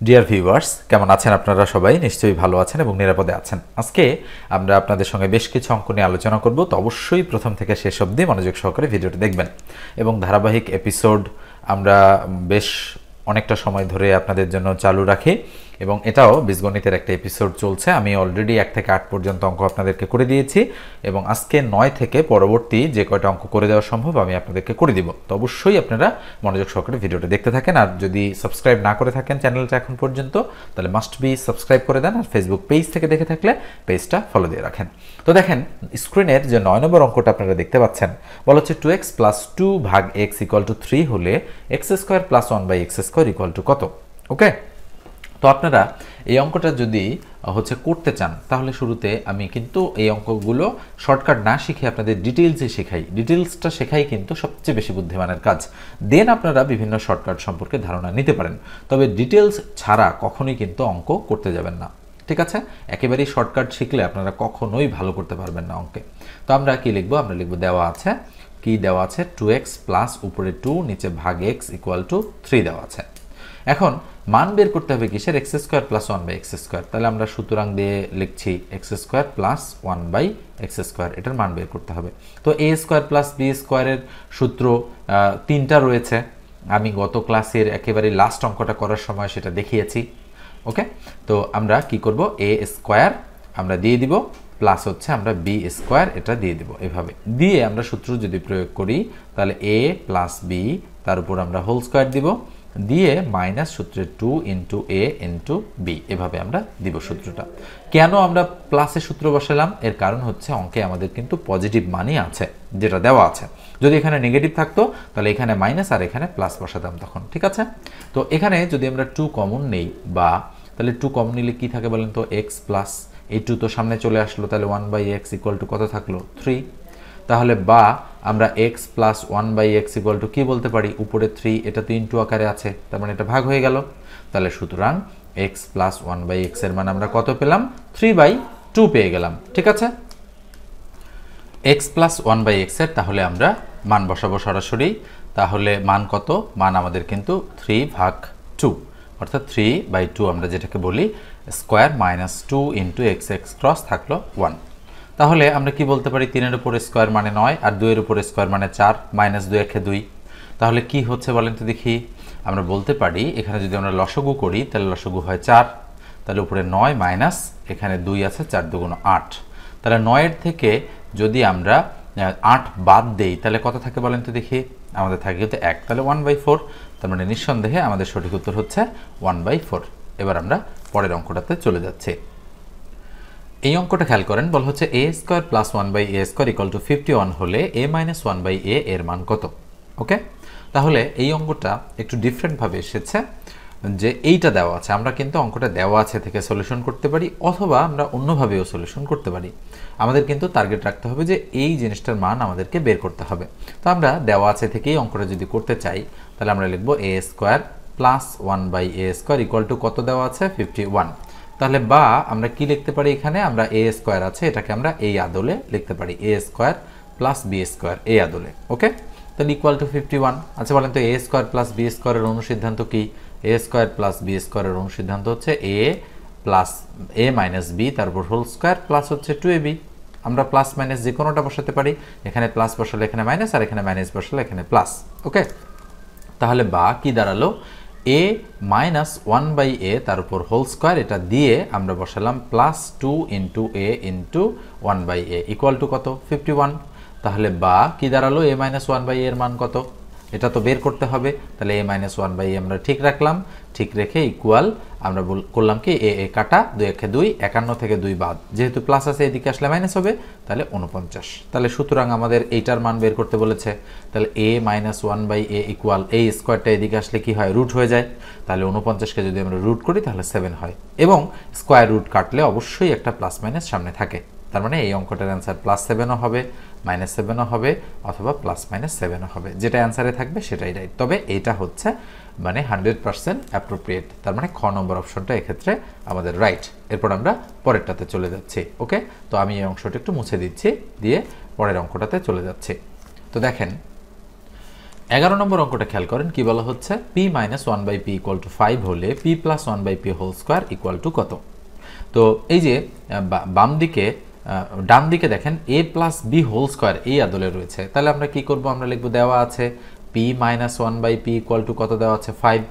Dear viewers, কেমন আছেন আপনারা? সবাই নিশ্চয়ই ভালো আছেন এবং নিরাপদে আছেন। আজকে আমরা আপনাদের সঙ্গে বেশ কিছু অঙ্ক নিয়ে আলোচনা করব, তো অবশ্যই প্রথম থেকে শেষ অবধি মনোযোগ সহকারে ভিডিওটি দেখবেন এবং ধারাবাহিক এপিসোড আমরা বেশ অনেকটা সময় ধরে আপনাদের জন্য চালু রাখি এবং এটাও বীজগণিতের একটা এপিসোড চলছে। আমি অলরেডি 1 থেকে 8 পর্যন্ত অঙ্ক আপনাদেরকে করে দিয়েছি এবং আজকে 9 থেকে পরবর্তী যে কয়টা অঙ্ক করে দেওয়া সম্ভব আমি আপনাদেরকে করে দিব। তো অবশ্যই আপনারা মনোযোগ সহকারে ভিডিওটা দেখতে থাকেন, আর যদি সাবস্ক্রাইব না করে থাকেন চ্যানেলটা এখন পর্যন্ত তাহলে মাস্ট বি সাবস্ক্রাইব করে দেন, আর ফেসবুক পেজ থেকে দেখে থাকলে পেজটা ফলো দিয়ে রাখেন। তো দেখেন স্ক্রিনের যে 9 নম্বর অঙ্কটা আপনারা দেখতে পাচ্ছেন, বলা হচ্ছে 2x + 2 ভাগ x = 3 হলে x² + 1/x² কত? ওকে, তো আপনারা এই অঙ্কটা যদি করতে চান তাহলে শুরুতে আমি কিন্তু এই অঙ্কগুলো শর্টকাট না শিখে আপনাদের ডিটেইলসে শেখাই। ডিটেইলসটা শেখাই কিন্তু সবচেয়ে বেশি বুদ্ধিমানের কাজ। দেন আপনারা বিভিন্ন শর্টকাট সম্পর্কে ধারণা নিতে পারেন, তবে ডিটেইলস ছাড়া কখনোই কিন্তু অঙ্ক করতে যাবেন না। ঠিক আছে, একেবারেই শর্টকাট শিখলে আপনারা কখনোই ভালো করতে পারবেন না অঙ্কে। তো আমরা কি লিখবো? আমরা লিখবো দেওয়া আছে, কি দেওয়া আছে? 2x প্লাস উপরে 2 নিচে ভাগ x = 3 দেওয়া আছে। এখন মান বের করতে হবে কিসের? x² + 1/x²। তাহলে আমরা সুতরাং দিয়ে লিখছি x² + 1/x², এটার মান বের করতে হবে। তো a² + b² এর সূত্র 3টা রয়েছে, আমি গত ক্লাসের একেবারে লাস্ট অঙ্কটা করার সময় সেটা দেখিয়েছি। ওকে, তো আমরা কি করব? a² আমরা দিয়ে দিব, প্লাস হচ্ছে আমরা b² এটা দিয়ে দিব। এভাবে দিয়ে আমরা সূত্র যদি প্রয়োগ করি তাহলে a + b তার উপর আমরা হোল স্কয়ার দিব, দিয়ে মাইনাস সূত্রে 2 × a × b, এভাবে আমরা দিব সূত্রটা। কেন আমরা প্লাসের সূত্র বসালাম? এর কারণ হচ্ছে অঙ্কে আমাদের কিন্তু পজিটিভ মানই আছে, যেটা দেওয়া আছে। যদি এখানে নেগেটিভ থাকতো তাহলে এখানে মাইনাস আর এখানে প্লাস বসাতাম তখন। ঠিক আছে, তো এখানে যদি আমরা 2 কমন নেই, বা তাহলে 2 কমন নিলে কি থাকে বলেন তো? x প্লাস এই 2 তো সামনে চলে আসলো, তাহলে 1/x = কত থাকলো? 3। তাহলে বা আমরা x + 1/x = কি বলতে পারি? উপরে 3, এটা তো ইনটু আকারে আছে, তার মানে এটা ভাগ হয়ে গেল। তাহলে সুতরাং x + 1/x এর মান আমরা কত পেলাম? 3/2 পেয়ে গেলাম। ঠিক আছে, x + 1/x এর তাহলে আমরা মান বসাবো সরাসরি। তাহলে মান কত? মান আমাদের কিন্তু 3/2, অর্থাৎ 3/2 আমরা যেটাকে বলি স্কয়ার মাইনাস 2 × x থাকলো 1। তাহলে আমরা কি বলতে পারি? 3 এর উপর স্কয়ার মানে 9, আর 2 এর উপর স্কয়ার মানে 4, মাইনাস 2 × 2। তাহলে কি হচ্ছে বলেন তো দেখি? আমরা বলতে পারি এখানে যদি আমরা লসাগু করি তাহলে লসাগু হয় 4, তাহলে উপরে 9 মাইনাস এখানে 2 আছে, 4 × 2 = 8। তাহলে 9 এর থেকে যদি আমরা 8 বাদ দেই তাহলে কত থাকে বলেন তো দেখি? আমাদের থাকে কিন্তু 1, তাহলে 1/4। তার মানে নিঃসন্দেহে আমাদের সঠিক উত্তর হচ্ছে 1/4। এবার আমরা পরের অঙ্কটাতে চলে যাচ্ছি। এই অঙ্কটা খেয়াল করেন, বলা হচ্ছে a² + 1/a² = 51 হলে a - 1/a এর মান কত? ওকে, তাহলে এই অঙ্কটা একটু ডিফারেন্টভাবে এসেছে, যে এইটা দেওয়া আছে। আমরা কিন্তু অঙ্কটা দেওয়া আছে থেকে সলিউশন করতে পারি, অথবা আমরা অন্যভাবেও সলিউশন করতে পারি। আমাদের কিন্তু টার্গেট রাখতে হবে যে এই জিনিসটার মান আমাদেরকে বের করতে হবে। তো আমরা দেওয়া আছে থেকেই অঙ্কটা যদি করতে চাই তাহলে আমরা লিখব a² + 1/a² = কত দেওয়া আছে? 51। তাহলে বা আমরা কি লিখতে পারি? এখানে আমরা a² আছে, এটাকে আমরা এই আদলে লিখতে পারি a² + b² এই আদলে। ওকে, তাহলে = 51। আচ্ছা বলেন তো a² + b² এর অনুসিদ্ধান্ত কি? a² + b² এর অনুসিদ্ধান্ত হচ্ছে a - b তার উপর হোল স্কয়ার প্লাস হচ্ছে 2ab। আমরা প্লাস মাইনাস যে কোনোটা বসাতে পারি, এখানে প্লাস বসালে এখানে মাইনাস, আর এখানে মাইনাস বসালে এখানে প্লাস। ওকে, তাহলে বা কি দাঁড়ালো? a - 1/a তার উপর হোল স্কয়ার, এটা দিয়ে আমরা বসালাম প্লাস 2 × a × 1/a = কত? 51। তাহলে বা কি দাঁড়ালো? a - 1/a এর মান কত? এটা তো বের করতে হবে। তাহলে a - 1/a আমরা ঠিক রাখলাম, ঠিক রেখে ইকুয়াল আমরা করলাম কি? a কাটা, 2 × 2 51 থেকে 2 বাদ, যেহেতু প্লাস আছে এদিকে আসলে মাইনাস হবে, তাহলে 49। তাহলে সুতরাং আমাদের এইটার মান বের করতে বলেছে। তাহলে a - 1/a ইকুয়াল এই স্কোয়ারটা এদিকে আসলে কি হয়? রুট হয়ে যায়। তাহলে 49কে যদি আমরা রুট করি তাহলে 7 হয়, এবং স্কোয়ার রুট কাটলে অবশ্যই একটা প্লাস মাইনাস সামনে থাকে। তার মানে এই অঙ্কটার অ্যান্সার +7ও হবে, -7ও হবে, অথবা +-7ও হবে। যেটা অ্যান্সারে থাকবে সেটাই রাইট। তবে এটা হচ্ছে মানে 100% অ্যাপ্রোপ্রিয়েট। তার মানে খ নম্বর অপশনটা এক্ষেত্রে আমাদের রাইট। এরপর আমরা পরেরটাতে চলে যাচ্ছি। ওকে, তো আমি এই অংশটা একটু মুছে দিচ্ছি, দিয়ে পরের অঙ্কটাতে চলে যাচ্ছি। তো দেখেন 11 নম্বর অঙ্কটা খেয়াল করেন কি বলা হচ্ছে p - 1/p = 5 হলে p + 1/p হোল স্কয়ার = কত। তো এই যে বাম দিকে ডান দিকে দেখেন a + b হোল স্কয়ার এই আদলে রয়েছে, তাহলে আমরা কি করব, আমরা লিখব দেওয়া আছে p - 1/p = কত দেওয়া আছে 5,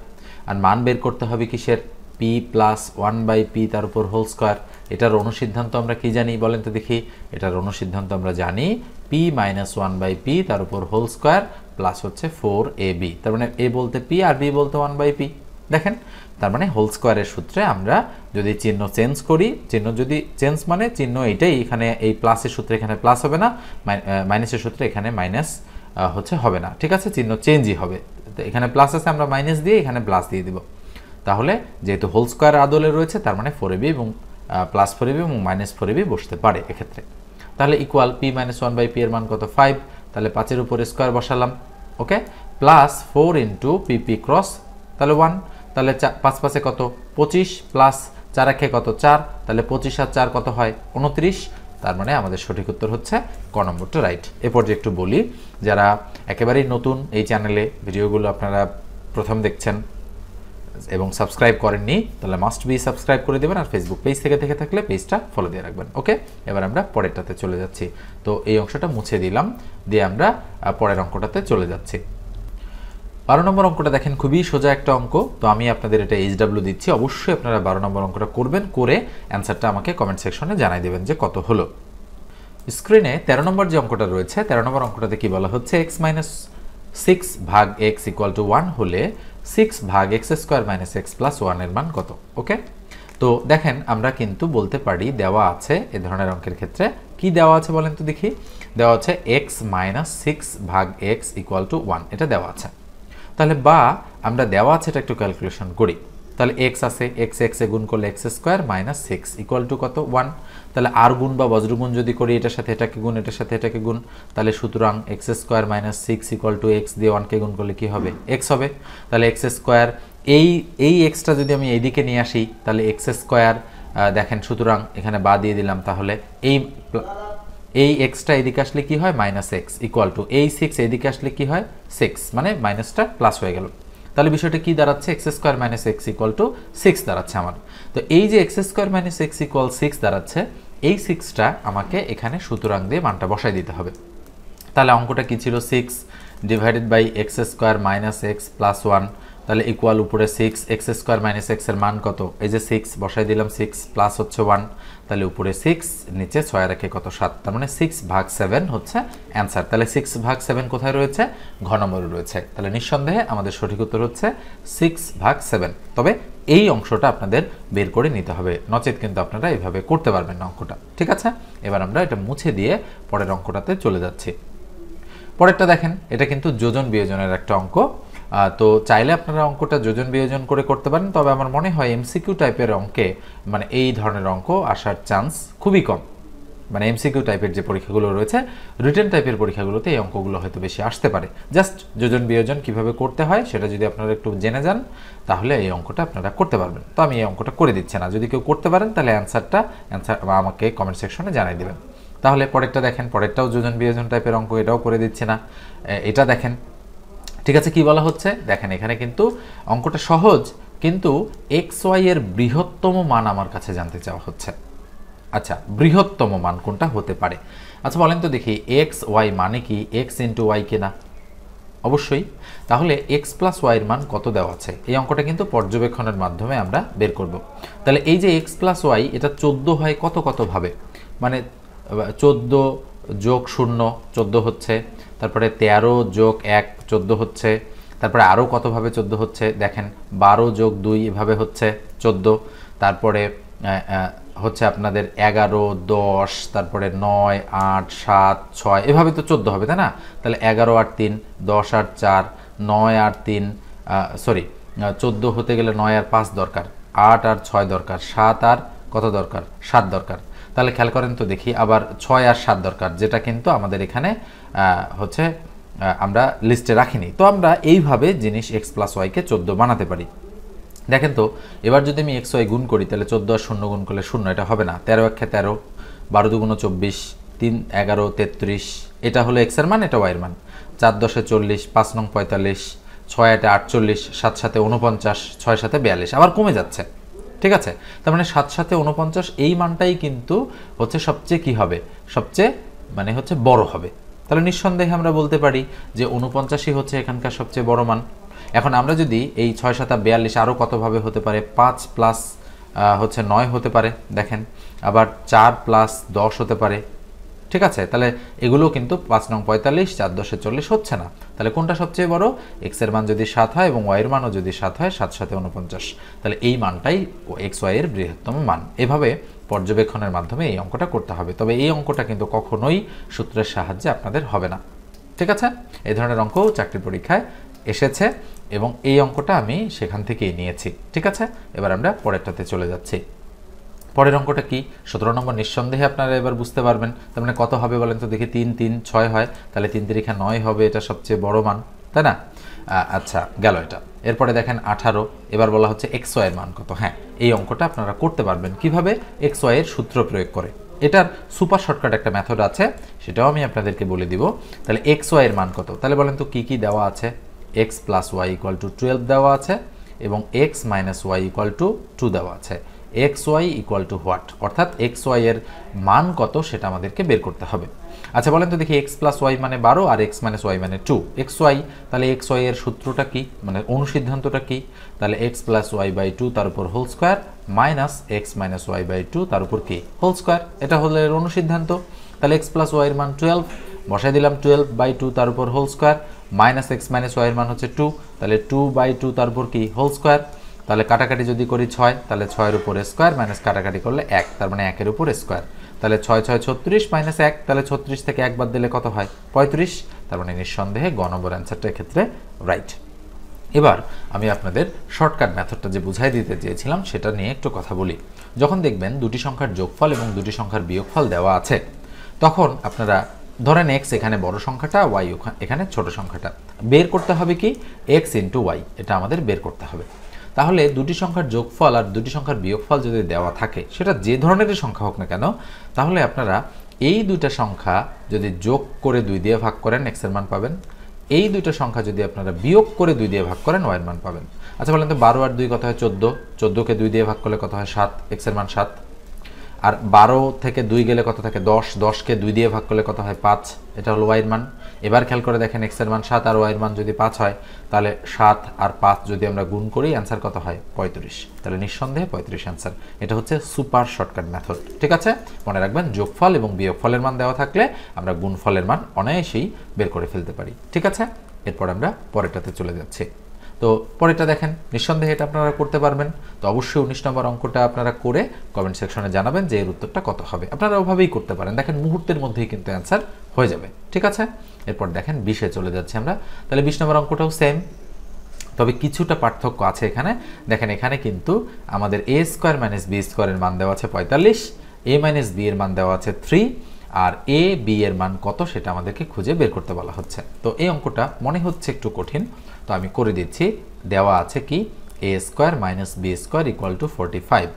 আর মান বের করতে হবে কিসের p + 1/p তার উপর হোল স্কয়ার। এটার অনুসিদ্ধান্ত আমরা কি জানি বলেন তো দেখি, এটার অনুসিদ্ধান্ত আমরা জানি p - 1/p তার উপর হোল স্কয়ার প্লাস হচ্ছে 4ab, তার মানে a বলতে p আর b বলতে 1/p। দেখেন তার মানে হোল স্কয়ারের সূত্রে আমরা যদি চিহ্ন চেঞ্জ করি, চিহ্ন যদি চেঞ্জ মানে চিহ্ন এইটাই, এখানে এই প্লাসের সূত্রে এখানে প্লাস হবে না, মাইনাসের সূত্রে এখানে মাইনাস হচ্ছে হবে না, ঠিক আছে, চিহ্ন চেঞ্জই হবে। তো এখানে প্লাস আছে আমরা মাইনাস দিয়ে এখানে প্লাস দিয়ে দিব, তাহলে যেহেতু হোল স্কয়ার আদলে রয়েছে তার মানে 4ab এবং প্লাস 4ab এবং মাইনাস 4ab বসতে পারে এক্ষেত্রে। তাহলে ইকুয়াল p - 1/p এর মান কত 5, তাহলে 5 এর উপরে স্কয়ার বসালাম, ওকে, প্লাস 4 × pp ক্রস তাহলে 1, তাহলে 5 5 কত 25 প্লাস 4 1 কত 4, তাহলে 25 আর 4 কত হয় 29, তার মানে আমাদের সঠিক উত্তর হচ্ছে ক নম্বরটা রাইট। এরপর যে একটু বলি, যারা একেবারেই নতুন এই চ্যানেলে ভিডিওগুলো আপনারা প্রথম দেখছেন এবং সাবস্ক্রাইব করেননি, তাহলে মাস্ট বি সাবস্ক্রাইব করে দেবেন, আর ফেসবুক পেজ থেকে দেখে থাকলে পেজটা ফলো দিয়ে রাখবেন। ওকে, এবার আমরা পরেরটাতে চলে যাচ্ছি। তো এই অংশটা মুছে দিলাম, দিয়ে আমরা পরের অঙ্কটাতে চলে যাচ্ছি। 12 নম্বর অঙ্কটা দেখেন খুবই সোজা একটা অঙ্ক, তো আমি আপনাদের এটা HW দিচ্ছি, অবশ্যই আপনারা 12 নম্বর অঙ্কটা করবেন, করে অ্যান্সারটা আমাকে কমেন্ট সেকশনে জানাই দেবেন যে কত হলো। স্ক্রিনে 13 নম্বর যে অঙ্কটা রয়েছে, 13 নম্বর অঙ্কটাতে কি বলা হচ্ছে x - 6 ভাগ x = 1 হলে 6 ভাগ x² - x + 1 এর মান কত। ওকে, তো দেখেন আমরা কিন্তু বলতে পারি দেওয়া আছে এ ধরনের অঙ্কের ক্ষেত্রে কি দেওয়া আছে বলেন তো দেখি, দেওয়া আছে x - 6 ভাগ x = 1, এটা দেওয়া আছে। তাহলে বা আমরা দেওয়া আছে এটা একটু ক্যালকুলেশন করি, তাহলে x আছে, x এ গুণ করলে x² - 6 = কত 1, তাহলে আর গুণ বা বজ্রগুণ যদি করি এটার সাথে এটাকে গুণ, এটার সাথে এটাকে গুণ, তাহলে সুতরাং x² - 6 = x দিয়ে 1 কে গুণ করলে কি হবে x হবে, তাহলে x² এই xটা যদি আমি এইদিকে নিয়ে আসি তাহলে x² দেখেন, সুতরাং এখানে বা দিয়ে দিলাম, তাহলে এই এক্সটা এদিকে আসলে কি হয় -x = এই 6 এদিকে আসলে কি হয় 6, মানে মাইনাসটা প্লাস হয়ে গেল। তাহলে বিষয়টা কি দাঁড়াচ্ছে, x² - x = 6 দাঁড়াচ্ছে আমার। তো এই যে x² - x = 6 দাঁড়াচ্ছে, এই 6টা আমাকে এখানে সুতরাং দিয়ে মানটা বসাই দিতে হবে। তাহলে অঙ্কটা কি ছিল, 6 ডিভাইডেড বাই x² - x + 1, তাহলে ইকুয়াল উপরে 6, x² - x এর মান কত, এই যে 6 বসাই দিলাম, 6 প্লাস হচ্ছে 1, তাহলে উপরে 6 নিচে 6 রেখে কত 7, তার মানে 6 ভাগ 7 হচ্ছে অ্যান্সার। তাহলে 6 ভাগ 7 কোথায় রয়েছে, ঘ নম্বরে রয়েছে। তাহলে নিঃসন্দেহে আমাদের সঠিক উত্তর হচ্ছে 6 ভাগ 7। তবে এই অংশটা আপনাদের বের করে নিতে হবে, নচেত কিন্তু আপনারা এইভাবে করতে পারবেন না অঙ্কটা, ঠিক আছে। এবার আমরা এটা মুছে দিয়ে পরের অঙ্কটাতে চলে যাচ্ছি। পরেরটা দেখেন, এটা কিন্তু যোজন বিয়োজনের একটা অঙ্ক, তো চাইলে আপনারা অঙ্কটা যোজন বিয়োজন করে করতে পারেন, তবে আমার মনে হয় এমসিকিউ টাইপের অঙ্কে মানে এই ধরনের অঙ্ক আসার চান্স খুবই কম। মানে এমসিকিউ টাইপের যে পরীক্ষাগুলো রয়েছে, রিটেন টাইপের পরীক্ষাগুলোতে এই অঙ্কগুলো হয়তো বেশি আসতে পারে। জাস্ট যোজন বিয়োজন কিভাবে করতে হয় সেটা যদি আপনারা একটু জেনে যান তাহলে এই অঙ্কটা আপনারা করতে পারবেন। তো আমি এই অঙ্কটা করে দিচ্ছি না, যদি কেউ করতে পারেন তাহলে অ্যান্সার আমাকে কমেন্ট সেকশনে জানিয়ে দেবেন। তাহলে পরেরটা দেখেন, পরেরটাও যোজন বিয়োজন টাইপের অঙ্ক, এটাও করে দিচ্ছি না। এটা দেখেন, ঠিক আছে, কি বলা হচ্ছে দেখেন, এখানে কিন্তু অঙ্কটা সহজ, কিন্তু xy এর বৃহত্তম মান আমার কাছে জানতে চাওয়া হচ্ছে। আচ্ছা, বৃহত্তম মান কোনটা হতে পারে, আচ্ছা বলেন তো দেখি, xy মানে কি x × y কিনা, অবশ্যই। তাহলে x + y এর মান কত দেওয়া আছে, এই অঙ্কটা কিন্তু পর্যবেক্ষণের মাধ্যমে আমরা বের করব। তাহলে এই যে x + y এটা 14 হয় কত কত ভাবে, মানে 14 যোগ 0 14 হচ্ছে, তারপরে 13 যোগ 1 14 হচ্ছে, তারপরে আরও কতভাবে 14 হচ্ছে দেখেন, 12 যোগ 2 এভাবে হচ্ছে 14, তারপরে হচ্ছে আপনাদের 11 10, তারপরে 9 8 7 6 এভাবে তো 14 হবে, তাই না। তাহলে 11 আর 3 10 আর 4 9 আর 3 14 হতে গেলে 9 আর 5 দরকার, 8 আর 6 দরকার, 7 আর কত দরকার 7 দরকার। তাহলে খেয়াল করেন তো দেখি, আবার 6 আর 7 দরকার, যেটা কিন্তু আমাদের এখানে হচ্ছে আমরা লিস্টে রাখিনি। তো আমরা এইভাবে জিনিস x + y কে 14 বানাতে পারি। দেখেন তো এবার যদি আমি xy গুণ করি তাহলে 14 আর 0 গুণ করলে 0, এটা হবে না। 13 1 13, 12 2 24, 3 11 33, এটা হলো x এর মান, এটা y এর মান। 4 10 40, 5 নং 45, 6 8 48, 7 7 49, 6 7 42 আবার কমে যাচ্ছে। ঠিক আছে, তার মানে 7 7 49 এই মানটাই কিন্তু হচ্ছে সবচেয়ে কি হবে, সবচেয়ে মানে হচ্ছে বড় হবে। তাহলে নিঃসন্দেহে আমরা বলতে পারি যে 49ই হচ্ছে এখানকার সবচেয়ে বড় মান। এখন আমরা যদি এই 6 7 42 আরও কতভাবে হতে পারে, 5 প্লাস হচ্ছে 9 হতে পারে, দেখেন আবার 4 প্লাস 10 হতে পারে। ঠিক আছে, তাহলে এগুলো কিন্তু 5 নং 45, 4 10 40 হচ্ছে না। তাহলে কোনটা সবচেয়ে বড়, এক্স এর মান যদি 7 হয় এবং ওয়াই এর মানও যদি 7 হয়, 7 7 49, তাহলে এই মানটাই এক্স ওয়াই এর বৃহত্তম মান। এভাবে পর্যবেক্ষণের মাধ্যমে এই অঙ্কটা করতে হবে। তবে এই অঙ্কটা কিন্তু কখনোই সূত্রের সাহায্যে আপনাদের হবে না। ঠিক আছে, এই ধরনের অঙ্ক চাকরির পরীক্ষায় এসেছে এবং এই অঙ্কটা আমি সেখান থেকেই নিয়েছি। ঠিক আছে, এবার আমরা পরেরটাতে চলে যাচ্ছি। পরের অঙ্কটা কি, 17 নম্বর। নিঃসন্দেহে আপনারা এবার বুঝতে পারবেন। তার মানে কত হবে বলেন তো দেখি, 3 3 6 হয়, তাহলে 3 3 9 হবে, এটা সবচেয়ে বড় মান, তাই না? আচ্ছা গেল এটা। এরপরে দেখেন 18, এবার বলা হচ্ছে এক্স ওয়াই এর মান কত। হ্যাঁ, এই অঙ্কটা আপনারা করতে পারবেন কিভাবে, এক্স ওয়াই এর সূত্র প্রয়োগ করে। এটার সুপার শর্টকাট একটা মেথড আছে, সেটাও আমি আপনাদেরকে বলে দিব। তাহলে এক্স ওয়াই এর মান কত, তাহলে বলেন তো কি কি দেওয়া আছে। X plus y equal to 12 দেওয়া আছে এবং x minus y equal to 2 দেওয়া আছে। X y equal to what, অর্থাৎ এক্স ওয়াই এর মান কত সেটা আমাদেরকে বের করতে হবে। আচ্ছা বলেন তো দেখি, এক্স প্লাস ওয়াই মানে 12 আর এক্স মাইনাস ওয়াই মানে 2, এক্স ওয়াই, তাহলে এক্স ওয়াই এর সূত্রটা কি, মানে অনুসিদ্ধান্তটা কি, তাহলে এক্স প্লাস ওয়াই বাই 2 তার উপর whole square minus x minus y by 2 তার উপর কি, হোল স্কোয়ার। এটা হলো এর অনুসিদ্ধান্ত। তাহলে এক্স প্লাস ওয়াই এর মান 12, বসাই দিলাম 12 বাই 2 তার উপর whole square minus x minus y এর মান হচ্ছে 2, তাহলে 2 বাই 2 তার উপর কি, হোল স্কোয়ার। তাহলে কাটাকাটি যদি করি 6, তাহলে 6 এর উপর স্কোয়ার মাইনাস কাটাকাটি করলে 1, তার মানে 1 এর উপর স্কোয়ার। তাহলে 6 6 36 মাইনাস 1, তাহলে 36 থেকে 1 বাদ দিলে কত হয়, 35। তার মানে নিঃসন্দেহে গ নম্বর অ্যান্সারটা এক্ষেত্রে রাইট। এবার আমি আপনাদের শর্টকাট মেথডটা যে বুঝাই দিতে চেয়েছিলাম সেটা নিয়ে একটু কথা বলি। যখন দেখবেন দুটি সংখ্যার যোগফল এবং দুটি সংখ্যার বিয়োগফল দেওয়া আছে, তখন আপনারা ধরেন এক্স এখানে বড় সংখ্যাটা, ওয়াই এখানে ছোট সংখ্যাটা, বের করতে হবে কি, এক্স ইন্টু ওয়াই, এটা আমাদের বের করতে হবে। তাহলে দুটি সংখ্যার যোগফল আর দুটি সংখ্যার বিয়োগফল যদি দেওয়া থাকে, সেটা যে ধরনেরই সংখ্যা হোক না কেন, তাহলে আপনারা এই দুইটা সংখ্যা যদি যোগ করে 2 দিয়ে ভাগ করেন, এক্স এর মান পাবেন। এই দুইটা সংখ্যা যদি আপনারা বিয়োগ করে 2 দিয়ে ভাগ করেন, ওয়াই এর মান পাবেন। আচ্ছা বলেন তো 12 আর 2 কত হয়, 14, 14কে 2 দিয়ে ভাগ করলে কত হয়, 7, এক্স এর মান 7। আর 12 থেকে 2 গেলে কত থাকে, 10, 10কে 2 দিয়ে ভাগ করলে কত হয়, 5, এটা হলো ওয়াই এর মান। এবার খেয়াল করে দেখেন, এক্স এর মান 7 আর ওয়াই এর মান যদি 5 হয়, তাহলে 7 আর 5 যদি আমরা গুণ করি, অ্যান্সার কত হয়, 35। তাহলে নিঃসন্দেহে 35 অ্যান্সার। এটা হচ্ছে সুপার শর্টকাট মেথড। ঠিক আছে, মনে রাখবেন যোগফল এবং বিয়োগফলের মান দেওয়া থাকলে আমরা গুণফলের মান অনায়াসেই বের করে ফেলতে পারি। ঠিক আছে, এরপর আমরা পরেরটাতে চলে যাচ্ছি। তো পরেরটা দেখেন, নিঃসন্দেহে এটা আপনারা করতে পারবেন। তো অবশ্যই 19 নম্বর অঙ্কটা আপনারা করে কমেন্ট সেকশনে জানাবেন যে এর উত্তরটা কত হবে। আপনারা ওভাবেই করতে পারেন, দেখেন মুহূর্তের মধ্যেই কিন্তু অ্যান্সার হয়ে যাবে। ঠিক আছে, এরপর দেখেন 20-এ চলে যাচ্ছি আমরা। তাহলে 20 নম্বর অঙ্কটাও সেম, তবে কিছুটা পার্থক্য আছে এখানে। দেখেন এখানে কিন্তু আমাদের এ স্কোয়ার মাইনাস বি স্কোয়ারের মান দেওয়া আছে 45, এ মাইনাস বি এর মান দেওয়া আছে 3, আর এ বি এর মান কত সেটা আমাদেরকে খুঁজে বের করতে বলা হচ্ছে। তো এই অঙ্কটা মনে হচ্ছে একটু কঠিন, তো আমি করে দিচ্ছি। দেওয়া আছে কি, A square minus B square equal to 45,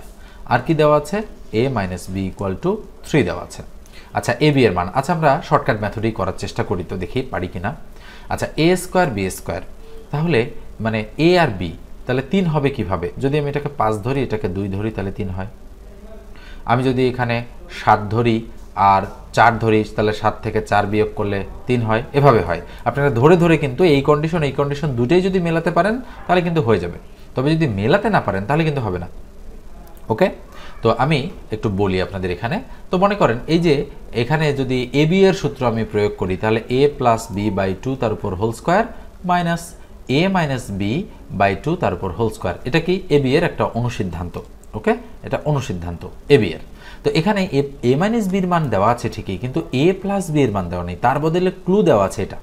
আর কি দেওয়া আছে, A minus B equal to 3 দেওয়া আছে। আচ্ছা এ বি এর মান, আচ্ছা আমরা শর্টকাট মেথডেই করার চেষ্টা করি, তো দেখি পারি কিনা। আচ্ছা এ স্কোয়ার বি স্কোয়ার, তাহলে মানে এ আর বি, তাহলে 3 হবে কিভাবে, যদি আমি এটাকে 5 ধরি, এটাকে 2 ধরি, তাহলে 3 হয়। আমি যদি এখানে 7 ধরি আর 4 ধরি, তাহলে 7 থেকে 4 বিয়োগ করলে 3 হয়, এভাবে হয়। আপনারা ধরে ধরে কিন্তু এই কন্ডিশন দুটোই যদি মেলাতে পারেন তাহলে কিন্তু হয়ে যাবে, তবে যদি মেলাতে না পারেন তাহলে কিন্তু হবে না। ওকে, তো আমি একটু বলি আপনাদের এখানে। তো মনে করেন এই যে এখানে যদি এ বি এর সূত্র আমি প্রয়োগ করি, তাহলে এ প্লাস বি বাই 2 তার উপর whole square minus a minus b by 2 তার উপর হোল স্কোয়ার, এটা কি এ বি এর একটা অনুসিদ্ধান্ত। ওকে, এটা অনুসিদ্ধান্ত এ বি এর। তো এখানে এ মাইনাস বির মান দেওয়া আছে ঠিকই, কিন্তু এ প্লাস বি এর মান দেওয়া নেই, তার বদলে ক্লু দেওয়া আছে এটা।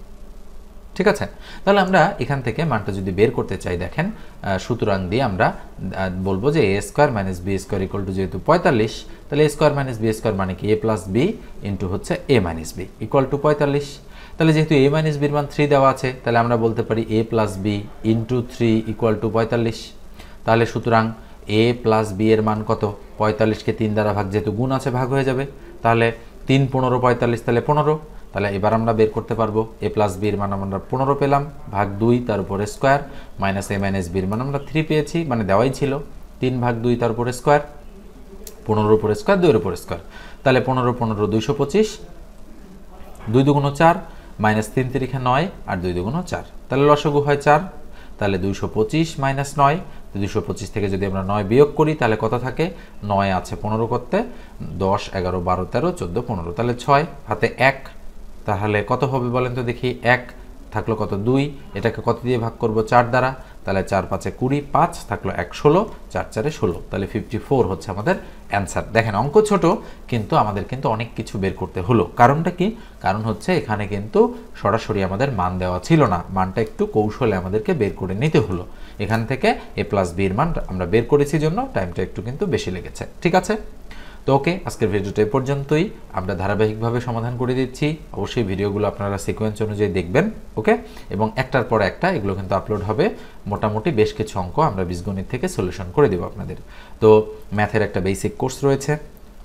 ঠিক আছে, তাহলে আমরা এখান থেকে মানটা যদি বের করতে চাই, দেখেন সুতরাং দিয়ে আমরা বলবো যে A square minus B square equal to যেহেতু 45, তাহলে A square minus B square মানে কি, এ প্লাস বি ইন্টু হচ্ছে A minus B equal to 45। তাহলে যেহেতু এ মাইনাস বির মান 3 দেওয়া আছে, তাহলে আমরা বলতে পারি A plus B into 3 equal to 45। তাহলে সুতরাং এ প্লাস বি এর মান কত, 45কে 3 দ্বারা ভাগ, যেহেতু গুণ আছে ভাগ হয়ে যাবে, তাহলে 3 15 45, তাহলে 15। তাহলে এবার আমরা বের করতে পারবো a প্লাস b এর মান আমরা 15 পেলাম, ভাগ 2 তার উপরে square, minus a minus b এর মান আমরা 3 পেয়েছি, মানে দেওয়াই ছিল 3 ভাগ 2 তার উপরে স্কোয়ার, 15 উপরে স্কোয়ার 2 এর উপরে স্কোয়ার, তাহলে 15 15 225, 2 দুগুণ 4, মাইনাস 3 তিরিখা 9 আর 2 দুগুণ 4, তাহলে লসাগু হয় 4, তাহলে 225 মাইনাস 9, 225 থেকে যদি আমরা 9 বিয়োগ করি তাহলে কত থাকে, 9 আছে 15 করতে, 10 11 12 13 14 15, তাহলে 6 হাতে 1, তাহলে কত হবে বলেন তো দেখি, 1 থাকলো কত 2, এটাকে কত দিয়ে ভাগ করব 4 দ্বারা, তাহলে 4 5 20, 5 থাকলো 1 16, 4 4 16, তাহলে 54 হচ্ছে আমাদের অ্যান্সার। দেখেন অঙ্ক ছোট কিন্তু আমাদের কিন্তু অনেক কিছু বের করতে হলো, কারণটা কি, কারণ হচ্ছে এখানে কিন্তু সরাসরি আমাদের মান দেওয়া ছিল না, মানটা একটু কৌশলে আমাদেরকে বের করে নিতে হলো। এখান থেকে a প্লাস b এর মান আমরা বের করেছি জন্য টাইমটা একটু কিন্তু বেশি লেগেছে, ঠিক আছে। তো ওকে, আজকের ভিডিওটা এ পর্যন্তই, আমরা ধারাবাহিকভাবে সমাধান করে দিচ্ছি, অবশ্যই ভিডিওগুলো আপনারা সিকোয়েন্স অনুযায়ী দেখবেন, ওকে, এবং একটার পর একটা এগুলো কিন্তু আপলোড হবে, মোটামুটি বেশ কিছু অঙ্ক আমরা বীজগণিত থেকে সলিউশন করে দেবো আপনাদের। তো ম্যাথের একটা বেসিক কোর্স রয়েছে,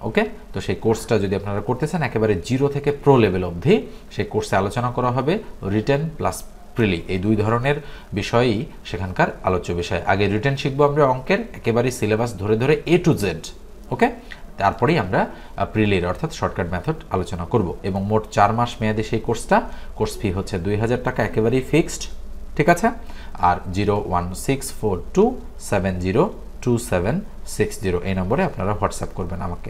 ওকে, তো সেই কোর্সটা যদি আপনারা করতে চান একেবারে জিরো থেকে প্রো লেভেল অবধি সেই কোর্সে আলোচনা করা হবে, রিটেন প্লাস প্রিলি এই দুই ধরনের বিষয়ই সেখানকার আলোচ্য বিষয়। আগে রিটেন শিখবো আমরা অঙ্কের একেবারে সিলেবাস ধরে ধরে A to Z, ওকে, তারপরেই আমরা প্রিলির অর্থাৎ শর্টকাট মেথড আলোচনা করব, এবং মোট 4 মাস মেয়াদী সেই কোর্সটা, কোর্স ফি হচ্ছে 2000 টাকা একেবারেই ফিক্সড, ঠিক আছে। আর 01642702760 এই নম্বরে আপনারা হোয়াটসঅ্যাপ করবেন আমাকে,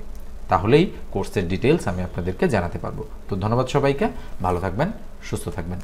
তাহলেই কোর্সের ডিটেলস আমি আপনাদেরকে জানাতে পারবো। তো ধন্যবাদ সবাইকে, ভালো থাকবেন, সুস্থ থাকবেন।